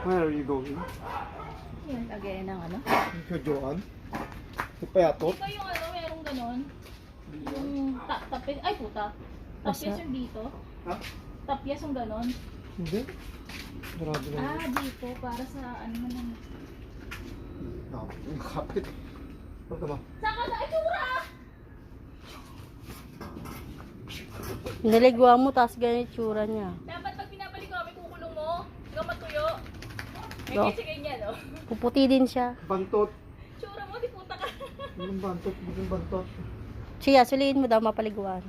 Where are you going? Yan, lagay ng ano. Kay Joanne? Kay Payatot? Di ba yung ano, merong ganon? Yung tapyas, ay puta. Tapyas yung dito. Ha? Tapyas yung ganon. Hindi. Marami lang. Ah, dito, para sa ano naman. Kapit. Pagka ba? Saka sa itsura! Niligwa mo, tapos ganyan yung tsura niya. Dapat pag pinabalik ko, may kukulong mo. Hanggang matuyo. May Do. kasi ganyan, oh. Puputi din siya. Bantot. Tsura mo, di puta ka. Anong bantot? Anong bantot? Siya, suliin mo daw, mapaliguan.